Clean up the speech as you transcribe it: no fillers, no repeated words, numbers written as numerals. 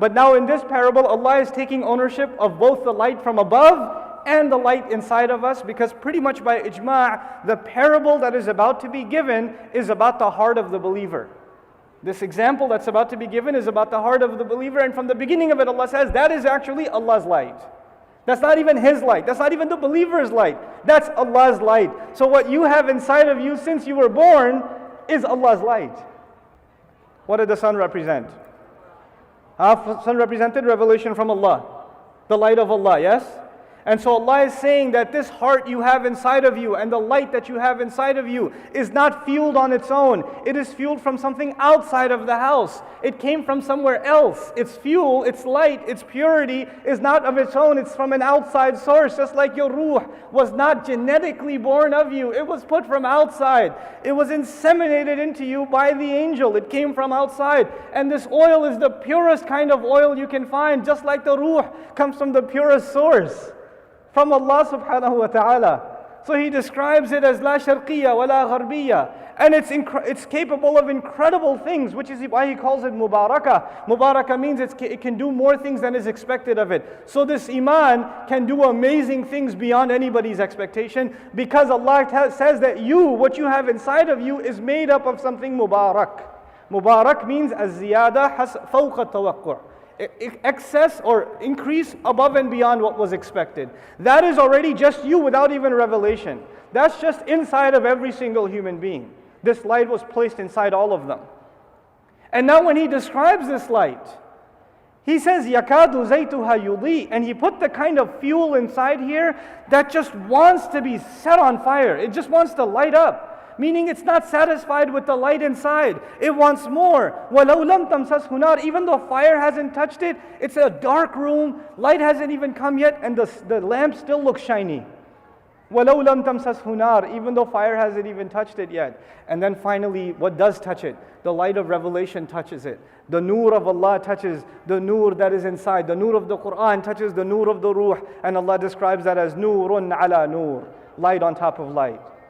But now in this parable, Allah is taking ownership of both the light from above and the light inside of us, because pretty much by ijma', the parable that is about to be given is about the heart of the believer. This example that's about to be given is about the heart of the believer, and from the beginning of it, Allah says that is actually Allah's light. That's not even His light. That's not even the believer's light. That's Allah's light. So what you have inside of you since you were born is Allah's light. What did the sun represent? Sun represented revelation from Allah, the light of Allah, yes? And so Allah is saying that this heart you have inside of you and the light that you have inside of you is not fueled on its own. It is fueled from something outside of the house. It came from somewhere else. Its fuel, its light, its purity is not of its own. It's from an outside source. Just like your ruh was not genetically born of you. It was put from outside. It was inseminated into you by the angel. It came from outside. And this oil is the purest kind of oil you can find. Just like the ruh comes from the purest source, from Allah subhanahu wa ta'ala. So He describes it as la sharqiyya wa la gharbiyya. And it's capable of incredible things, which is why He calls it mubarakah. Mubarakah means it can do more things than is expected of it. So this iman can do amazing things beyond anybody's expectation, because Allah says that what you have inside of you is made up of something mubarak. Mubarak means az-ziyada fawqa tawaqqa'. Excess or increase above and beyond what was expected. That is already just you without even revelation. That's just inside of every single human being. This light was placed inside all of them. And now when He describes this light, He says, يَكَادُ زَيْتُهَا يُضِيء, and He put the kind of fuel inside here that just wants to be set on fire. It just wants to light up. Meaning it's not satisfied with the light inside. It wants more. وَلَوْ لَمْ تَمْسَسْهُ نَارٌ, even though fire hasn't touched it, it's a dark room, light hasn't even come yet, and the lamp still looks shiny. وَلَوْ لَمْ تَمْسَسْهُ نَارٌ, even though fire hasn't even touched it yet. And then finally, what does touch it? The light of revelation touches it. The nur of Allah touches the nur that is inside. The nur of the Quran touches the nur of the ruh. And Allah describes that as nurun ala nur, light on top of light.